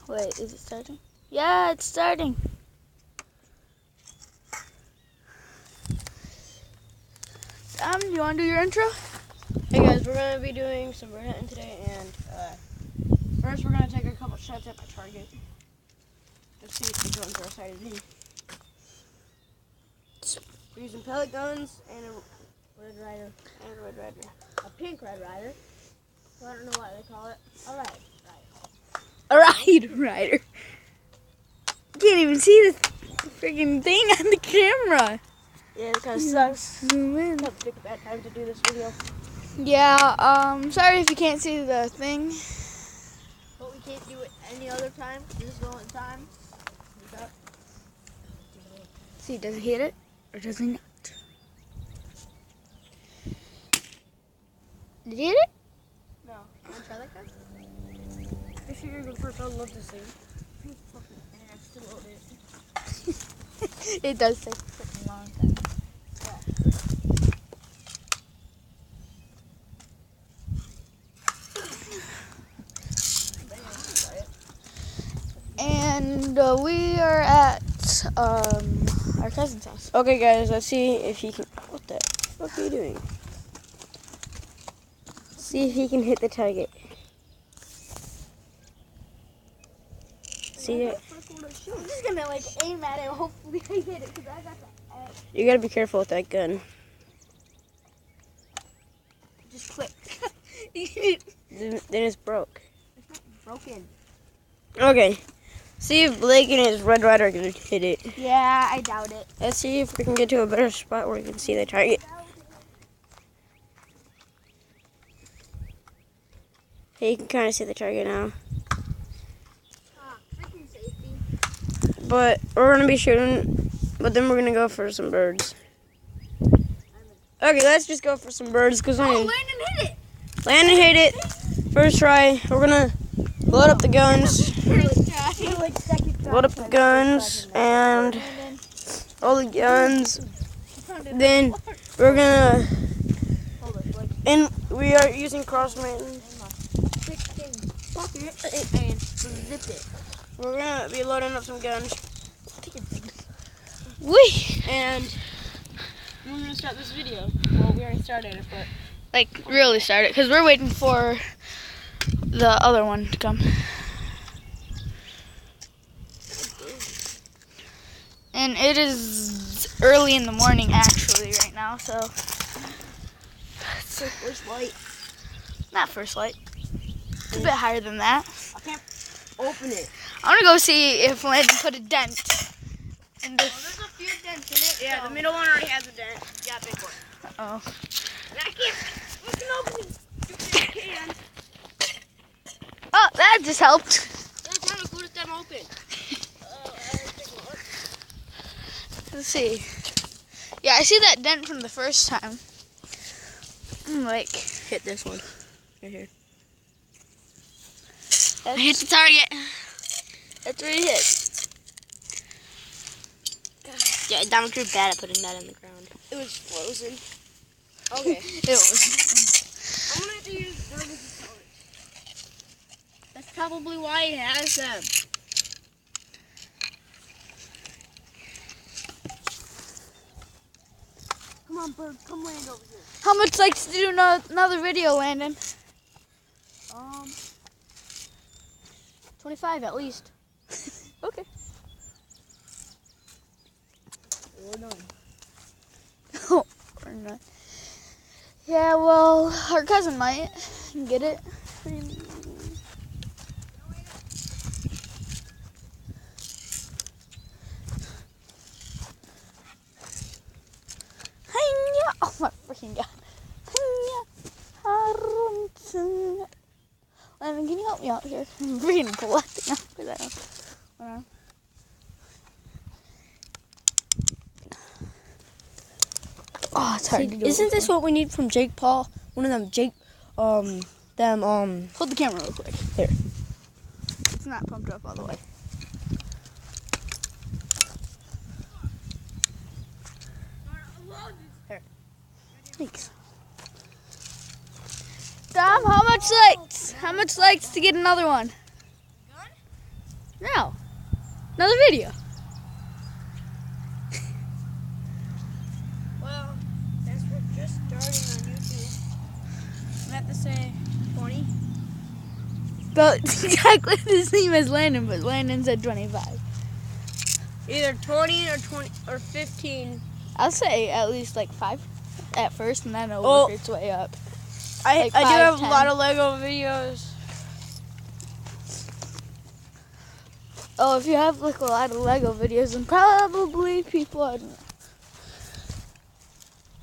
Wait, is it starting? Yeah, it's starting. You want to do your intro? Hey guys, we're going to be doing some bird hunting today, and first we're going to take a couple shots at my target. Let's see if the guns are sighted in. We're using pellet guns and a Red Ryder. A pink Red Ryder. Well, I don't know what they call it. A rider. Can't even see the freaking thing on the camera. Yeah, it kind of sucks. Zoom in. It's a bad time to do this video. Yeah, sorry if you can't see the thing. But we can't do it any other time. This is the only time. See, does it hit it or does it not? Did it hit it? No. You want to try that guy? This year you're first. I love this thing. It does take a freaking long time. And we are at our cousin's house. Okay, guys, let's see if he can. What the fuck are you doing? See if he can hit the target. See it? I'm just gonna aim at it. Hopefully I hit it because I got the. You gotta be careful with that gun. Just click. Then it's broke. It's not broken. Okay. See if Blake and his Red Ryder can hit it. Yeah, I doubt it. Let's see if we can get to a better spot where we can see the target. Hey, you can kind of see the target now. Freaking safety. But we're going to be shooting, but then we're going to go for some birds. Okay, let's just go for some birds. Cause Landon hit it. Landon hit it. First try. We're going to load up the guns. Load up the guns and all the guns. Then we're going to, and we are using Crossman. And zip it. We're gonna be loading up some guns. Whee! And we're gonna start this video. Well, we already started it, but Really start it because we're waiting for the other one to come. And it is early in the morning actually right now, so it's like first light. not first light. It's a bit higher than that. I can't open it. I want to go see if Landon put a dent in this. There's a few dents in it. Yeah, the middle one already has a dent. Yeah, big one. Uh-oh. And I can't fucking open it. You can. Oh, that just helped. That's how to put them open. Let's see. Yeah, I see that dent from the first time. Hit this one. Right here. I hit the target. That's where he hit. Yeah, Donald Trump bad at putting that in the ground. It was frozen. Okay. It was. I'm gonna have to use Jarvis's pellets. That's probably why he has them. Come on, bird. Come land over here. How much likes to do another video, Landon? 25 at least. Okay. We're done. Oh, we're not. Yeah, well, our cousin might get it. Oh my freaking god. Landon, can you help me out here? I'm freaking collecting up for that. Oh, it's hard to do. Isn't this what we need from Jake Paul? One of them Hold the camera real quick. Here. It's not pumped up all the way. Here. Thanks. Dom, how much likes to get another one? Now, another video. Well, since we're just starting on YouTube, I have to say 20. But exactly the same as Landon, but Landon said 25. Either 20 or 15. I'll say at least like 5 at first, and then it'll Oh. work its way up. I Like do 5, have 10. a lot of Lego videos. Oh, if you have like a lot of Lego videos, then probably people are.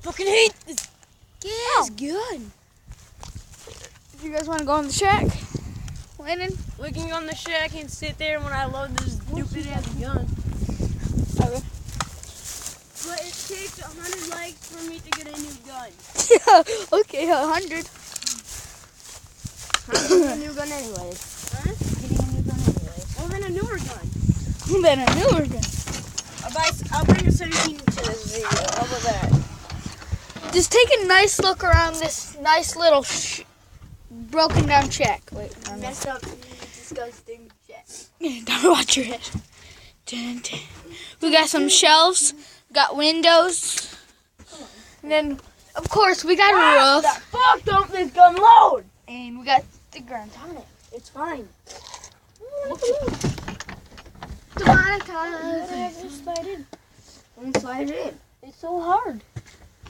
Fucking hate this Ow. gun. If you guys want to go in the shack, Landon, We can go in the shack and sit there when I load this stupid ass gun. okay. But it takes 100 likes for me to get a new gun. Yeah, okay, 100. I'm getting a new gun anyways. Huh? Getting a new gun anyways. Well, then a newer gun. Then a newer gun. I'll bring a 17 to this video. How about that? Just take a nice look around this nice little broken down shack. Wait, I don't know. Messed up, disgusting shit. Don't watch your head. Dun, dun. We got some shelves, got windows, and then of course we got a roof, Fuck, don't this gun load! and we got the ground on it. It's fine. Just slide in. And slide it in. It's so hard.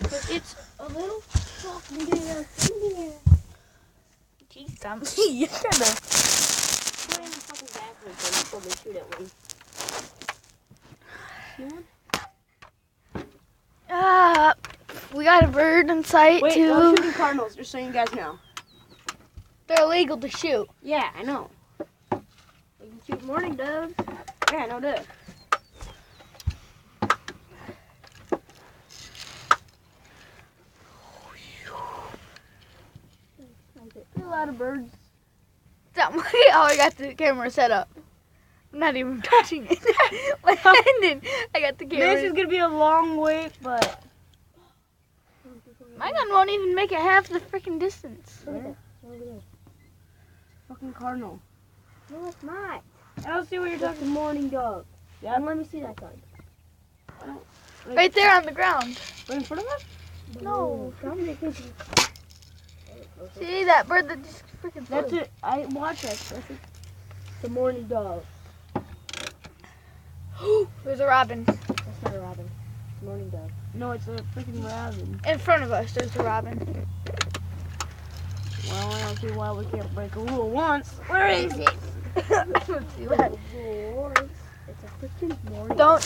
But it's a little fucking there. Jeez, Tom, you're gonna. Put in the fucking backwards and before they shoot at one. We got a bird in sight Wait, too. no shooting cardinals, just so you guys know. They're illegal to shoot. Yeah, I know. You can shoot morning doves. Yeah, I know that. A lot of birds. Look at how I got the camera set up. I'm not even touching it. Landon, I got the camera. This is gonna be a long wait, but My gun won't even make it half the freaking distance. fucking cardinal. No, it's not. I don't see what you're talking. Morning dog. Yeah, Let me see that gun. Right there on the ground. right in front of us. No. Come here, kids. See that bird that just freaking flew? That's it. I watch that. That's it. It's a morning dog. There's a robin. That's not a robin. It's a morning dog. No, it's a freaking robin. In front of us, there's a robin. Well, I don't see why we can't break a rule once. Where is it? Let's see that. It's a freaking morning Don't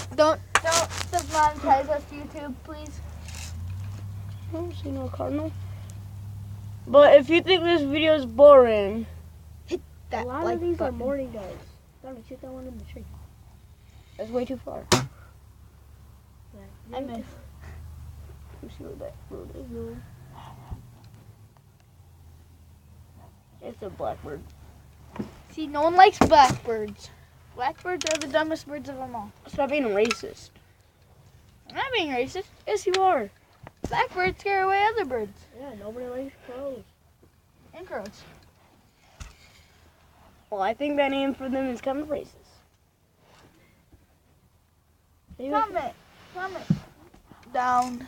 demonetize us, YouTube, please. I don't see no cardinal. But if you think this video is boring, That A lot like of these button. are morning dogs. Let me shoot that one in the tree. that's way too far. I missed. Let's see what that bird is doing. It's a blackbird. See, no one likes blackbirds. Blackbirds are the dumbest birds of them all. Stop being racist. I'm not being racist. Yes, you are. Blackbirds scare away other birds Yeah, nobody likes crows. and crows. Well, I think that name for them is kind of racist. Comment down.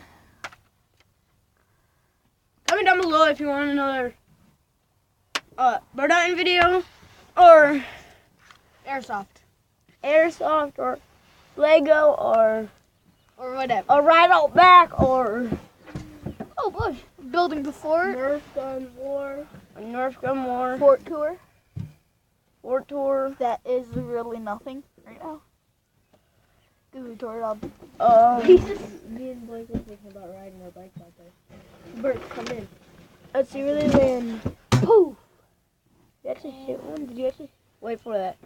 Comment down below if you want another bird hunting video, or Airsoft or Lego, or or whatever. a ride out back, or Oh boy, building before Nerf gun war. a Nerf gun war, fort tour. fort tour. That is really nothing right now. Google tour it all. Me and Blake were thinking about riding our bikes out there. Bert, come in. Let's see where they land. Poof. You actually hit one? Did you actually? Wait for that.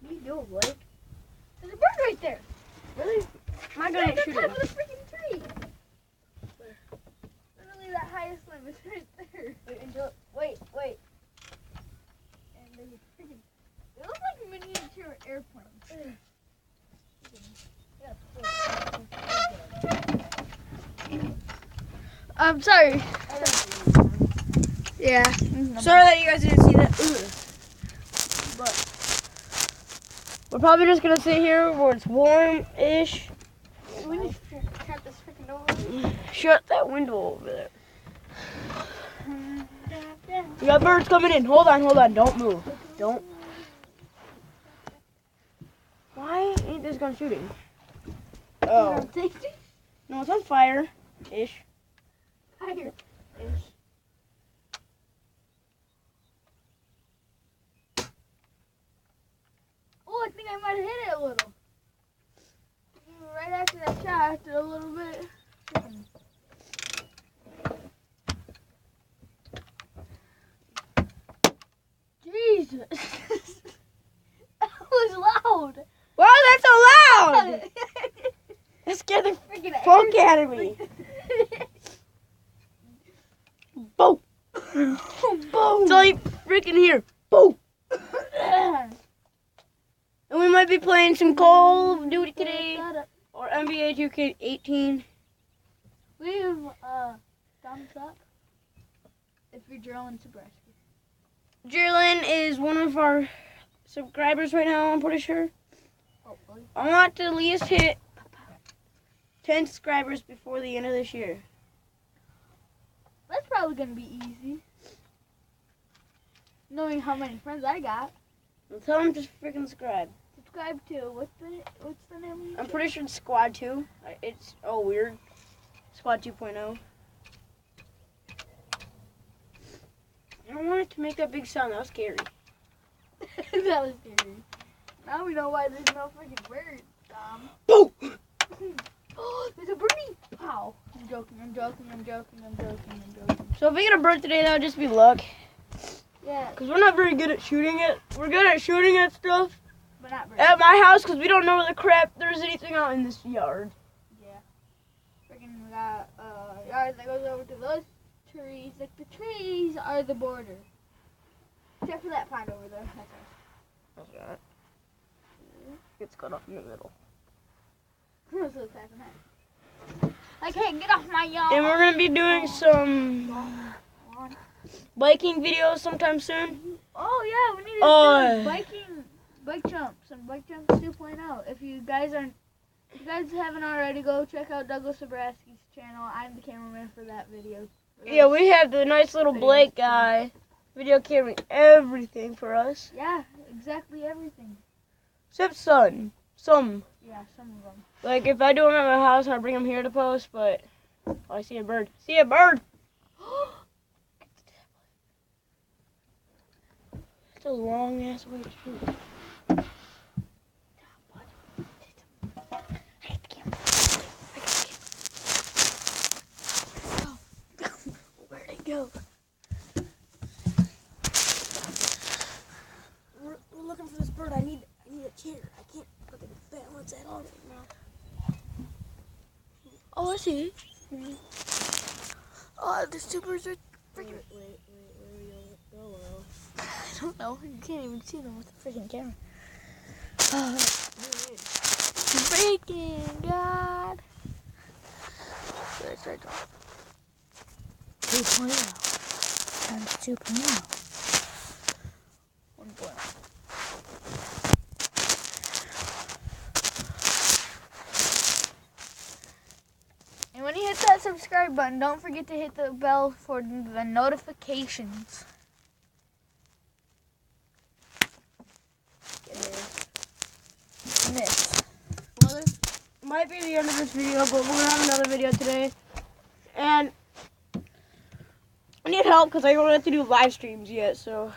What are you doing, Blake? There's a bird right there. Really? My gun ain't At the shooting. top of the freaking tree. Literally, that highest limb is right there. Wait. And there's a freaking. They look like miniature airplanes. I'm sorry. Yeah. Sorry that you guys didn't see that. Ugh. But we're probably just gonna sit here where it's warm-ish. We need to shut this freaking door. Shut that window over there. We got birds coming in. Hold on. Don't move. Don't. Why ain't this gun shooting? Oh. No, it's on fire-ish. Fire. Oh, I think I might have hit it a little. Right after that shot, after a little bit. Jesus. That was loud. Wow, that's so loud! That scared the Freaking funk out of me. Boom! Boom. It's all you freaking hear. Boom! And we might be playing some Call of Duty today, or NBA 2K18. Leave thumbs up if you're drilling Nebraska. Jerlyn is one of our subscribers right now, I'm pretty sure. Hopefully. I want to at least hit 10 subscribers before the end of this year. That's probably gonna be easy. Knowing how many friends I got. Well, tell them to freaking subscribe. Subscribe to what's the name of I'm YouTube? pretty sure it's Squad 2. It's weird. Squad 2.0. I don't want it to make that big sound. That was scary. That was scary. Now we know why there's no freaking birds, Tom. Boom! Oh, there's a birdie! Wow. I'm joking. So if we get a bird today, that would just be luck. Yeah, Because we're not very good at shooting it. We're good at shooting at stuff but not birds. at my house because we don't know where the crap there's anything out in this yard. Yeah. Freaking we got a yard that goes over to those trees. Like the trees are the border. Except for that pond over there. That's us. That's right. It's cut off in the middle. So it's half and half. Like, hey, get off my yard. And we're going to be doing some biking videos sometime soon. Oh yeah, we need to do bike jumps and bike jumps 2.0. If you guys haven't already, go check out Douglas Nebraska's channel. I'm the cameraman for that video. Yeah, we have the nice little Blake guy video cameraing everything for us. Yeah, exactly everything. Except some. Yeah, some of them. Like if I do them at my house, I bring them here to post, but oh, I see a bird. See a bird! It's a long ass way to shoot. Where'd it go? We're looking for this bird. I need a chair. I can't put the balance at all right now. Oh, I see it. Oh, there's two birds right. Wait, where are we going? Oh, I don't know. You can't even see them with the freaking camera. Freaking God. Let's start 2.0 times 2.0. 1.0. And when you hit that subscribe button, don't forget to hit the bell for the notifications. Miss. Well, this might be the end of this video, but we're gonna have another video today. And I need help because I don't have to do live streams yet, so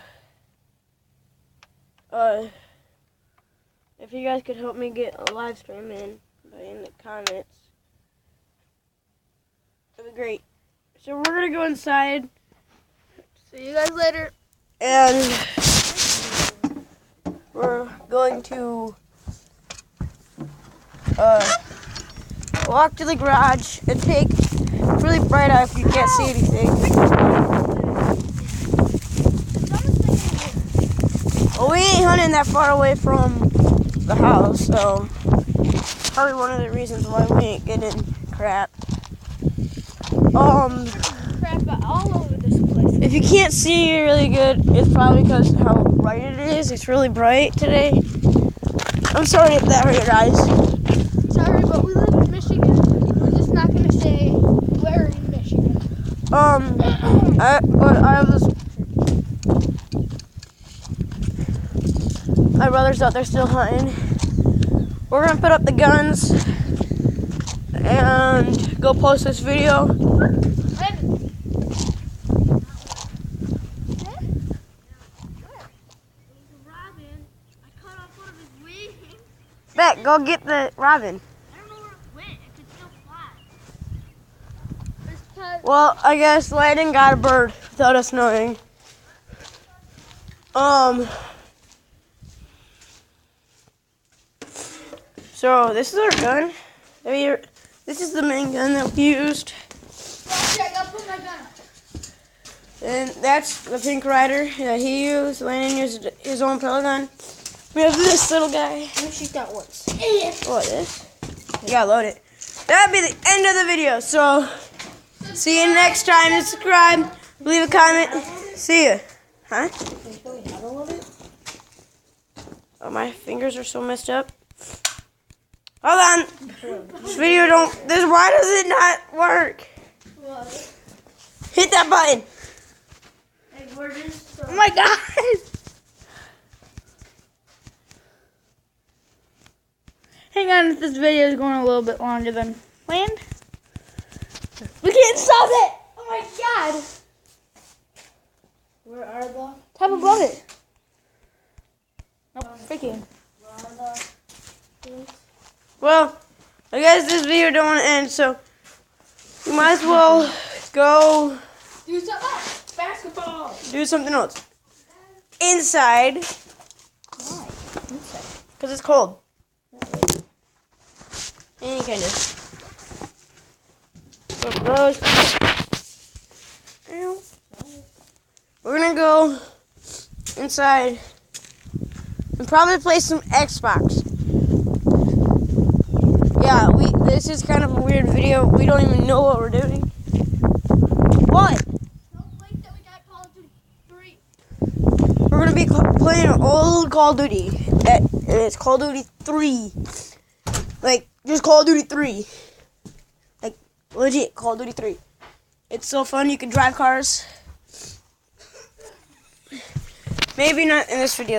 if you guys could help me get a live stream in the comments, that'd be great. So we're gonna go inside. See you guys later. And we're going to walk to the garage and take really bright eye if you can't see anything. Well, we ain't hunting that far away from the house, so probably one of the reasons why we ain't getting crap. Crap all over this place. If you can't see really good, it's probably because how bright it is. It's really bright today. I'm sorry if that hurt your eyes. Sorry, but we live in Michigan. We're just not gonna say where in Michigan. My brother's out there still hunting. We're gonna put up the guns and go post this video. Bet, go get the robin. I don't know where it went. It could still fly. Well, I guess Landon got a bird without us knowing. So this is our gun. This is the main gun that we used. I gotta put my gun up. And that's the Pink Rider that he used. Landon used his own pellet gun. We have this little guy. Let me shoot that once. Oh, this? You gotta load it. That'll be the end of the video. So, see you next time. Subscribe. Leave a comment. See ya. Huh? Oh, my fingers are so messed up. Hold on. This video why does it not work? Hit that button. Oh my God. Hang on, if this video is going a little bit longer than planned. We can't stop it! Oh my God! Where are the? Top above it. Nope, freaking. Well, I guess this video don't want to end, so you might as well go Do something else. Basketball. do something else. Inside. Why? Inside. Because it's cold. Any kind of. So gross. Ow. We're gonna go inside and probably play some Xbox. Yeah, this is kind of a weird video. We don't even know what we're doing. What? Don't think that we got Call of Duty 3. We're gonna be playing an old Call of Duty. And it's Call of Duty 3. Like, just Call of Duty 3. Like, legit Call of Duty 3. It's so fun, you can drive cars. Maybe not in this video.